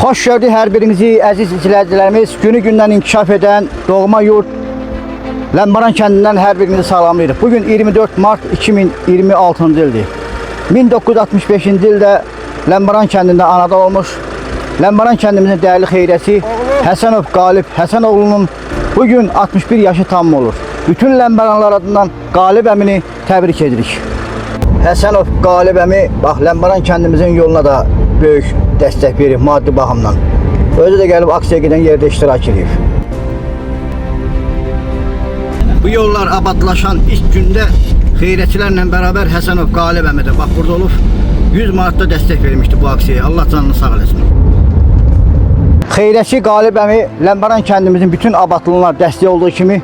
Hoş gördük hər birinizi əziz izləyicilərimiz. Günü gündən inkişaf edən doğma yurt Ləmbaran kəndindən hər birinizi salamlayırıq. Bugün 24 mart 2026-cı ildir. 1965-ci ildə Ləmbaran kəndində anadan olmuş Ləmbaran kəndimizin dəyərli xeyrəsi Həsənov Qalib Həsənoğlunun bugün 61 yaşı tam olur. Bütün Ləmbaranlar adından Qalib əmini təbrik edirik. Həsənov Qalib əmi bax Ləmbaran kəndimizin yoluna da böyük dəstək verir maddi baxımdan. Özü də gəlib aksiya gedən yerdə iştirak edir. Bu yollar abadlaşan ilk gündə xeyrətçilərlə bərabər Həsənov Qalib əmi də bax burada olub 100 manatda dəstək vermişdi bu aksiyaya. Allah canını sağ eləsin. Xeyrətçi Qalib əmi Ləmbaran kəndimizin bütün abadlığına dəstək olduğu kimi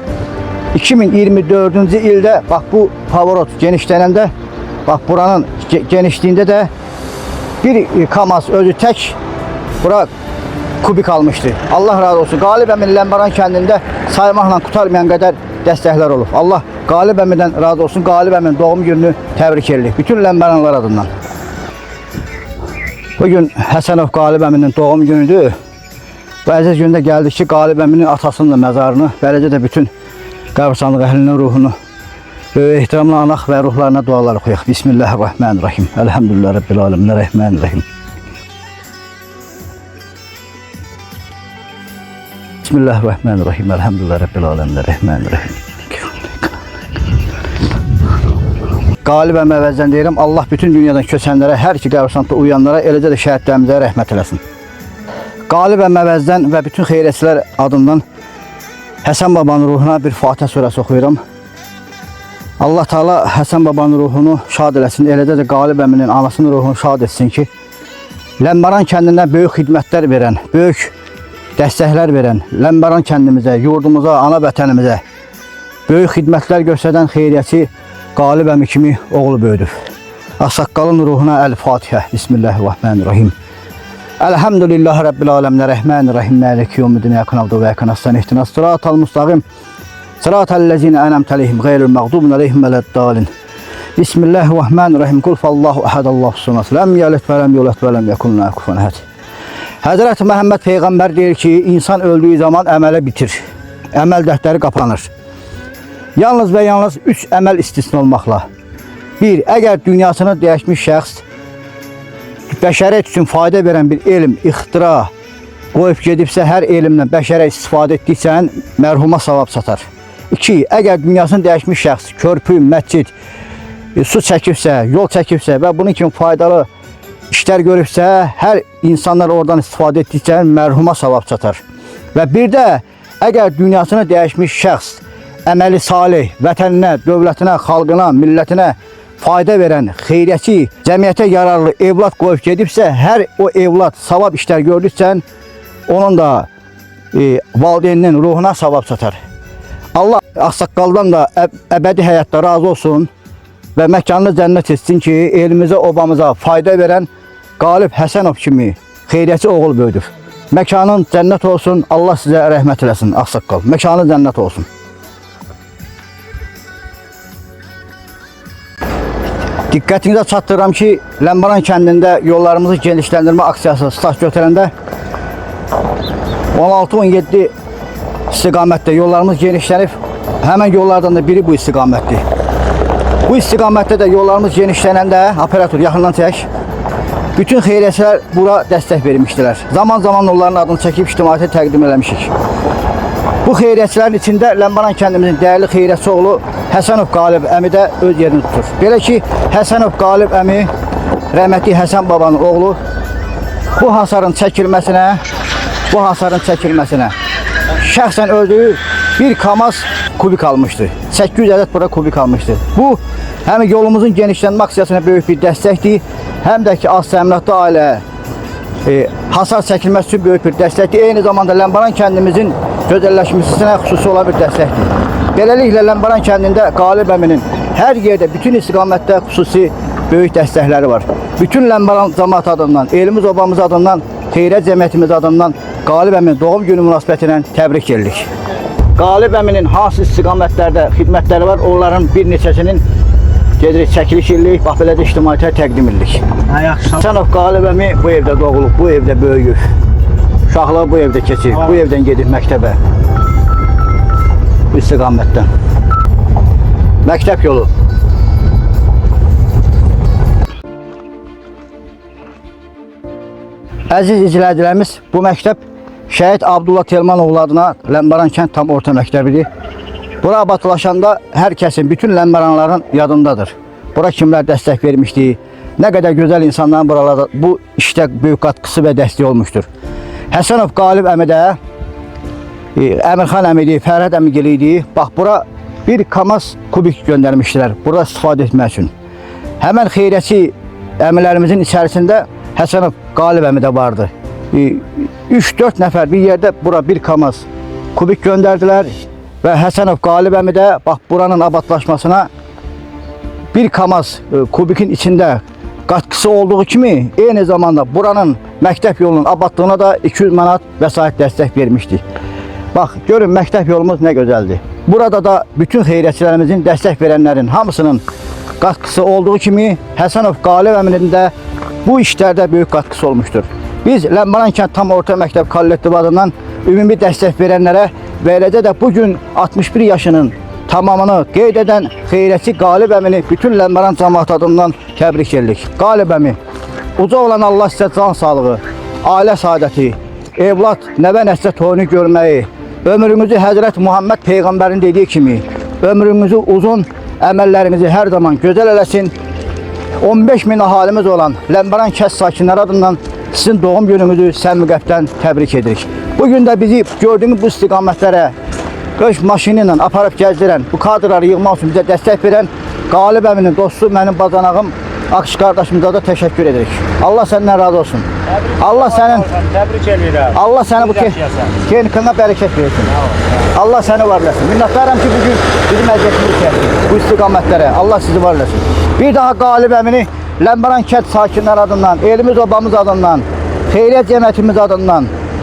2024-cü ildə bax bu pavorot genişlənəndə bax buranın genişliyində də bir kamaz özü tək bura kubik almışdı. Allah razı olsun. Qalib əmin Ləmbaran kəndində saymaqla qutarmayan qədər dəstəklər olub. Allah Qalib əmidən razı olsun. Qalib əmin doğum gününü təbrik edirik. Bütün Ləmbaranlar adından. Bugün Həsənov Qalib əminin doğum günüdür. Bu əziz gündə gəldik ki, Qalib əminin atasının da məzarını, beləcə də bütün qəbristanlıq əhlinin ruhunu böyük ehtiramla anaq və ruhlarına dualar oxuyaq. Bismillahirrahmanirrahim. Elhamdülillah Rabbil alemin. Rahmanirrahim. Bismillahirrahmanirrahim. Elhamdülillah Rabbil alemin. Rahmanirrahim. Qalib əmi əvəzdən deyirəm, Allah bütün dünyadan köçənlərə, hər iki qəbristanlıqda uyanlara, eləcə də şəhidlərimizə rəhmət eləsin. Qalib əmi əvəzdən və bütün xeyrətçilər adından Həsən babanın ruhuna bir Fatihə surəsi oxuyuram. Allah Teala Həsən babanın ruhunu şad eləsin, eləcə də Qalib əminin anasının ruhunu şad etsin ki, Ləmbaran kəndində böyük xidmətlər verən, böyük dəstəklər verən, Ləmbaran kəndimizə, yurdumuza, ana vətənimizə böyük xidmətlər göstərən xeyriyyəçi Qalib əmi kimi oğlu böyüdür. Ağsaqqalın ruhuna Əl-Fatihə. Bismillahirrahmanirrahim. Elhamdülillahi Rabbil alemin. Rahmanirrahim. Maliki yevmiddin. İyyâke na'budu ve iyyâke nestaîn. İhdinas sıratal mustakîm. Sıratallezîne en'amte aleyhim gayril mağdûbi aleyhim veleddâlin. Bismillahirrahmanirrahim. Kul huvallahu ehad. Allahu samad. Lem yelid ve lem yulad ve lem yekun lehu kufuven ehad. Hazreti Məhəmməd peyğəmbər deyir ki, insan öldüyü zaman əmələ bitir. Əməl dəftəri qapanır. Yalnız və yalnız 3 əməl istisna olmaqla. 1. Əgər dünyasını dəyişmiş şəxs bəşəriyyət üçün fayda verən bir elm, ixtira qoyub gedibsə, hər elmdən bəşərə istifadə etdiksən, mərhuma savab satar. 2. Əgər dünyasını dəyişmiş şəxs körpü, məscid, su çəkibsə, yol çəkibsə və bunun kimi faydalı işlər görübsə, hər insanlar oradan istifadə etdikcə mərhuma savab çatar. Və bir də əgər dünyasını dəyişmiş şəxs əməli salih, vətəninə, dövlətinə, xalqına, millətinə fayda verən, xeyriyyəçi, cəmiyyətə yararlı evlad qoyub gedibsə, hər o evlad savab işlər gördüksən, onun da valideyninin ruhuna savab çatar. Allah ağsaqqaldan da əbədi həyatda razı olsun və məkanını cənnət etsin ki, elimizə, obamıza fayda verən Qalib Həsənov kimi xeyriyyəçi oğul böyüdür. Məkanın cənnət olsun, Allah sizə rəhmət eləsin, ağsaqqal. Məkanı cənnət olsun. Diqqətinizə çatdırıram ki, Ləmbaran kəndində yollarımızı genişləndirmə aksiyası start götürəndə 16-17 istiqamətdə yollarımız genişlənib, həmən yollardan da biri bu istiqamətdir. Bu istiqamətdə də yollarımız genişlənəndə, operator yaxından çək, bütün xeyriyyəçilər bura dəstək vermişdilər. Zaman-zaman onların adını çəkib ictimaiyyətə təqdim eləmişik. Bu xeyriyyəçilərin içində Ləmbaran kəndimizin dəyərli xeyriyyətçi oğlu Həsənov Qalib əmi də öz yerini tutur. Belə ki, Həsənov Qalib əmi, rəhmətli Həsən babanın oğlu bu hasarın çəkilməsinə şəxsən özü bir kamaz kubik almışdı. 800 ədəd bura kubik almışdı. Bu, həm yolumuzun genişlənmə aksiyasına böyük bir dəstəkdir, həm də ki, az təminatlı ailə hasar çəkilməsi üçün böyük bir dəstəkdir. Eyni zamanda Ləmbaran kəndimizin gözəlləşməsinə xüsusi olan bir dəstəkdir. Beləliklə, Ləmbaran kəndində Qalib əminin hər yerdə, bütün istiqamətdə xüsusi böyük dəstəkləri var. Bütün Ləmbaran cəmiyyəti adından, elimiz, obamız adından, xeyrət cəmiyyətimiz adından Qalib əminin doğum günü münasibəti ilə təbrik edirik. Qalib əminin hansı istiqamətlərdə xidmətləri var, onların bir neçəsinin gedirik, çəkiliş edirik, bax belə də ictimaiyyətə təqdim edirik. Həsənov Qalib əmi bu evdə doğulub, bu evdə böyüyüb. Uşaqlar bu evdə keçir. Bu evdən gedir məktəbə. Bu istiqamətdən. Məktəb yolu. Əziz izləyicilərimiz, bu məktəb Şəhid Abdullah Telmanoğlu adına Ləmbəran kənd tam orta məktəbidir. Bura abadlaşanda hər kəsin, bütün Ləmbəranların yadındadır. Bura kimlər dəstək vermişdi, nə qədər gözəl insanların buralarda bu işdə böyük qatkısı və dəstəyi olmuşdur. Həsənov Qalib əmidə, Əmirxan əmidi, Fərhad əmigili idi. Bax, bura bir kamaz kubik göndərmişdilər, burada istifadə etmək üçün. Həmən xeyrəçi əmilərimizin içərisində Həsənov Qalib əmi də vardı. 3-4 nəfər bir yerdə bura bir kamaz kubik göndərdilər və Həsənov Qalib əmi də bax buranın abadlaşmasına bir kamaz kubikin içində qatkısı olduğu kimi eyni zamanda buranın məktəb yolunun abadlığına da 200 manat vəsait dəstək vermişdi. Bax, görün məktəb yolumuz nə gözəldir. Burada da bütün xeyrətçilərimizin dəstək verənlərin hamısının qatkısı olduğu kimi Həsənov Qalib əminin də bu işlərdə böyük qatkısı olmuşdur. Biz Ləmbəran kənd tam orta məktəb kollektivi adından ümumi dəstək verənlərə və eləcə də bugün 61 yaşının tamamını qeyd edən xeyrətçi Qalib əmini bütün Ləmbəran cəmaatı adından təbrik edirik. Qalib əmi, uca olan Allah sizə can sağlığı, ailə saadəti, evlad, nəvə nəslə toyunu görməyi, ömrünüzü Həzrət Muhammed Peyğəmbərin dediyi kimi, ömrünüzü uzun, əməllərinizi hər zaman gözəl eləsin. 15 min ahalimiz olan Ləmbəran kənd sakinləri adından sizin doğum gününüzü səmimi qəlbdən təbrik edirik. Bugün də bizi gördüyünüz bu istiqamətlərə öz maşını ilə aparıb gəzdirən, bu kadrları yığmaq üçün bizə dəstək verən Qalib əminin dostu, mənim bacanağım Akış qardaşımıza da təşəkkür edirik. Allah səndən razı olsun. Allah sənin təbrik edirəm. Allah səni bu texnikana bərəkət versin. Allah səni var eləsin. Minnətdaram ki, bugün bizim əziyyətimizi çəkdiniz bu istiqamətlərə. Allah sizi var eləsin. Bir daha Qalib əmini Ləmbəran kənd sakinləri adından, elimiz obamız adından, xeyriyyət cəmiyyətimiz adından,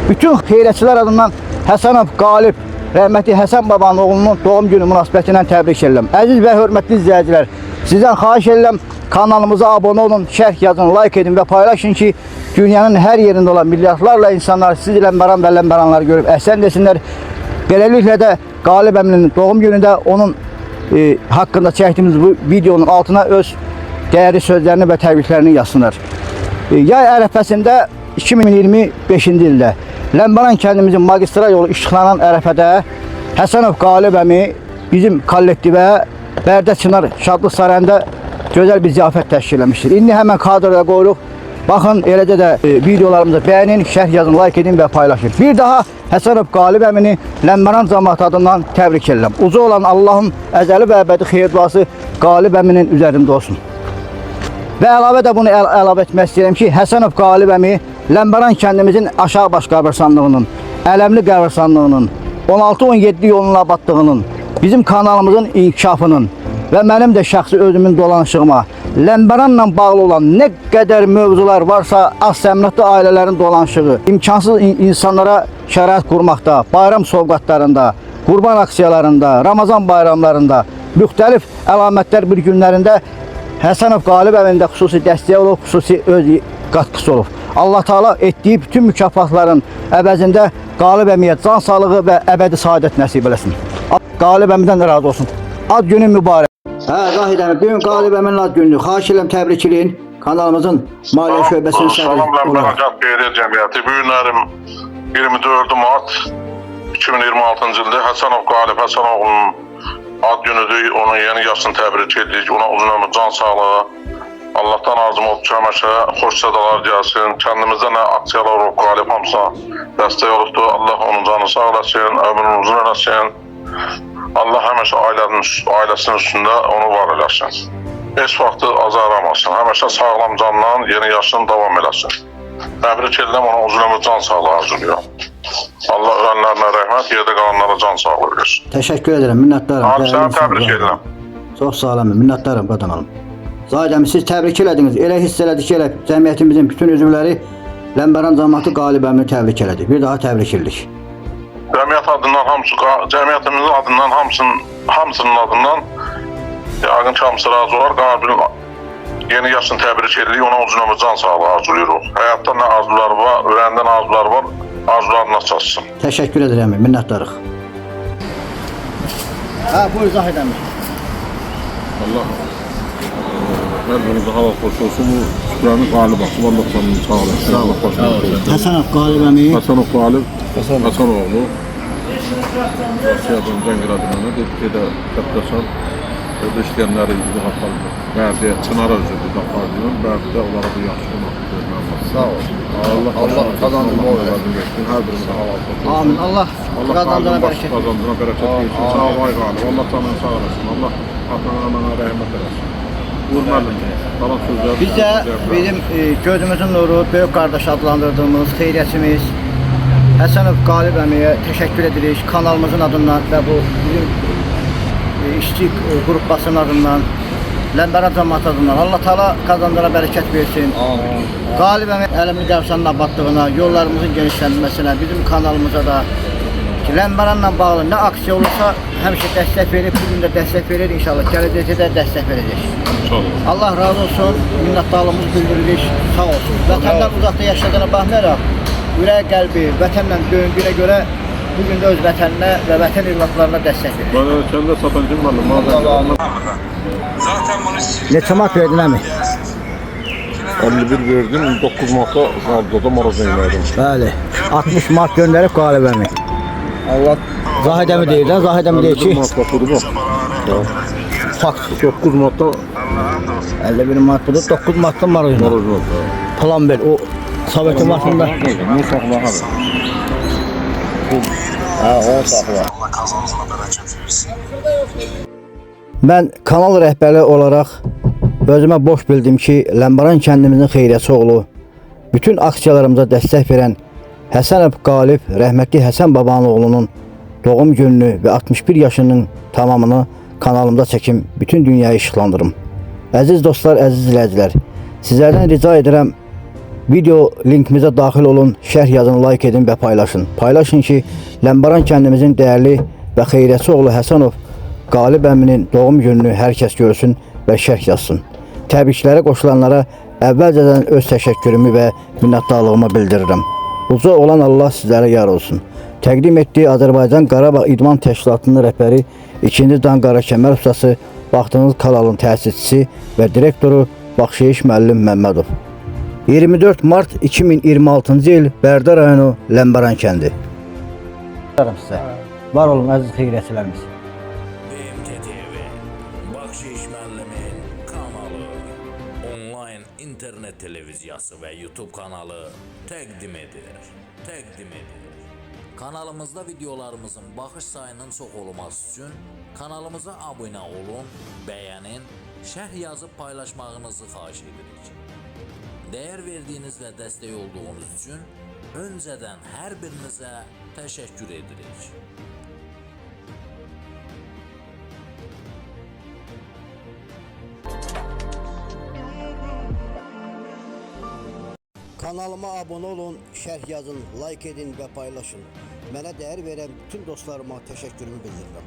bütün xeyriyyətçilər adından Həsənov Qalib, rəhmətli Həsən babanın oğlunun doğum günü münasibətilə təbrik edirəm. Əziz və hörmətli izləyicilər, sizdən xahiş edirəm, kanalımıza abunə olun, şərh yazın, like edin və paylaşın ki, dünyanın hər yerində olan milyardlarla insanlar siz Ləmbəran və Ləmbəranları görüb əhsən desinlər. Beləliklə də Qalib əminin doğum günündə onun haqqında çəkdiyimiz bu videonun altına öz dəyərli sözlərini və təbriklərini yazsınlar. Yay ərəfəsində 2025-ci ildə Ləmbəran kəndimizin magistral yolu işıqlanan ərəfədə Həsənov Qalib əmi bizim kollektivə Bərdə Çınar Şadlıq Sarayında gözəl bir ziyafət təşkil etmişdir. İndi həmən kadrda qoyuruq. Baxın, eləcə də videolarımızı bəyənin, şərh yazın, like edin və paylaşın. Bir daha Həsənov Qalib əmini Ləmbəran cəmaatı adından təbrik edirəm. Uca olan Allahın əzəli və əbədi xeyir duası Qalib əminin üzərində olsun. Və əlavə də bunu əlavə etmək istəyirəm ki, Həsənov Qalib əmi Ləmbəran kəndimizin aşağı baş qəbirstanlığının, Ələmli qəbirstanlığının, 16-17 yolunun abadlığının, bizim kanalımızın inkişafının və mənim də şəxsi özümün dolanışığıma, Ləmbəranla bağlı olan nə qədər mövzular varsa, az təminatlı ailələrin dolanışığı, imkansız insanlara şərait qurmaqda, bayram sovqatlarında, qurban aksiyalarında, Ramazan bayramlarında, müxtəlif əlamətlər bir günlərində Həsənov Qalib əmində xüsusi dəstək olub, xüsusi öz qatkısı olub. Allah Taala etdiyi bütün mükafatların əvəzində Qalib əmiyə can sağlığı və əbədi saadət nəsib eləsin. Qalib əmidən razı olsun. Ad günün mübarək. Zahid əmi, bugün Qalib əminin ad günüdür. Xahiş edirəm, təbrik eləyin. Kanalımızın maliyyə şöbəsinin sədri olaraq. Salam Ləmbəran Xeyriyyə Cəmiyyəti. Bu günlərim 24 mart 2026-cı ildə Həsənov Qalib Həsənoğlunun ad günüdür. Onun yeni yaşını təbrik edirik. Ona uzun ömür, can sağlığı. Allah'tan arzum olub ki, həməşə xoş sədalar gəlsin. Kəndimizdə nə aksiyalar olub, Qalib hamısa dəstək olubdur. Allah onun canı sağ eləsin, ömrünü uzun eləsin. Allah həməşə ailəsinin üstündə onu var eləsin. Heç vaxtı azaramasın. Həməşə sağlam canla yeni yaşını davam eləsin. Təbrik edirəm, ona uzun ömür, can sağlığı arzulayıram. Allah ölənlərinə rəhmət, yerdə qalanlara can sağlığı versin. Təşəkkür edirəm, minnətdarım. Abi, sənə təbrik edirəm. Çox sağ olun, minnətdarım badanalım. Zahid əmi, siz təbrik elədiniz. Elə hiss elədik ki, elə cəmiyyətimizin bütün üzvləri Ləmbəran cəmiyyəti Qalib əmini təbrik elədi. Bir daha təbrik edirik. Cəmiyyətimizin adından hamısının adından yəqin ki, hamısı razı olar. Qalibi'nin yeni yaşını təbrik edirik. Ona uzun ömür, can sağlığı arzulayırıq. Həyatda nə arzuları var, ürəndə nə arzuları var, huzurlarına çatsın. Təşəkkür edirəm, minnətdarıq. Ha, buyur Zahid əmi. Allah her birinize hava hoş olsun. Bu Şükrani Galip Aksu. Allah canını sağ olasın. Allah başına olsun. Həsənov Qalib əmi. Hasanov Galip, Hasanoğlu. Rusiyadan Cəngir adına dedi ki de Qəttasan orada işleyenleri bu haftalıdır. Bəzi Çınara özüdür haftalıdır. Bəzi de onlara bu yaxşı olmaq. Sağ ol. Allah kazandırma olasın. Her birinize hava hoş olsun. Amin. Allah qazandığına bərəkət. Kazandığına bereket versin. Sağ ol ay Galip. Allah canını sağ olasın. Allah atana anana rahmet eylesin. Vurmadım. Kalan sözler. Biz də bizim gözümüzün nuru, böyük qardaş adlandırdığımız xeyriyyəçimiz Həsənov Qalib əmiyə təşəkkür edirik. Kanalımızın adından və bu bizim işçi qrupasının adından, Ləmbərən cəmaəti adından Allah Taala qazandıra bərəkət versin. Amin. Qalib əmi Ələmi Qəvsanın abadlığına, yollarımızın genişlənməsinə, bizim kanalımıza da ki, Ləmbərənlə bağlı nə aksiya olursa həmişə dəstək verib, bugün də dəstək verir inşallah. Gələcəkdə də dəstək verəcək. İnşallah. Allah razı olsun, minnətdarlığımızı bildiririk, sağ olsun. Vətəndən uzaqda yaşadığına baxmayaraq, ürək qəlbi, vətənlə döyündüyünə görə bugün də öz vətəninə və vətən evlatlarına dəstək verir. Bana kendi satan kim var? Neçə mat verdin əmi? 51 verdim, 9 marta Şarjada marazın verdim. Bəli, 60 mat göndərib Qalib əmi. Allah Zahid əmi deyir də, Zahid əmi deyir 51 ki, marta budur bu. fakt 9 marta 51 mat budur, 9 matdan marajın. marazın var. Plan ver, o Sovetin vaxtında. Bu saxla hadi. Ha, o saxla. Allah kazandığına bereket versin. Mən kanal rəhbəri olaraq özümə boş bildim ki, Ləmbəran kəndimizin xeyriyyəçi oğlu, bütün aksiyalarımıza dəstək verən Həsənov Qalib, rəhmətli Həsən babanın oğlunun doğum gününü və 61 yaşının tamamını kanalımda çəkim, bütün dünyayı işıqlandırım. Əziz dostlar, əziz izləyicilər, sizlərdən rica edirəm, video linkimizə daxil olun, şərh yazın, like edin və paylaşın. Paylaşın ki, Ləmbəran kəndimizin dəyərli və xeyriyyəçi oğlu Həsənov Qalib əminin doğum gününü hər kəs görsün və şərh yazsın. Təbriklərə qoşulanlara əvvəlcədən öz təşəkkürümü və minnətdarlığımı bildirirəm. Uca olan Allah sizlərə yar olsun. Təqdim etdiyi Azərbaycan Qarabağ İdman Təşkilatının rəhbəri 2-ci Dan Qarakəmər ustası, Baxdığınız kanalın təsisçisi və direktoru Baxşeyiş müəllim Məmmədov. 24 mart 2026-cı il Bərdə rayonu Ləmbəran kəndi. Var olun əziz xeyriyyətçilərimiz. BMT-TV, Baxşeyiş müəllimin kanalı, onlayn internet televiziyası və YouTube kanalı təqdim edir. Kanalımızda videolarımızın baxış sayının çox olması üçün kanalımıza abunə olun, bəyənin, şərh yazıb paylaşmağınızı xahiş edirik. Dəyər verdiyiniz və dəstək olduğunuz üçün öncədən hər birinizə təşəkkür edirik. Kanalıma abunə olun, şərh yazın, like edin və paylaşın. Mənə dəyər verən bütün dostlarıma təşəkkürümü bildirirəm.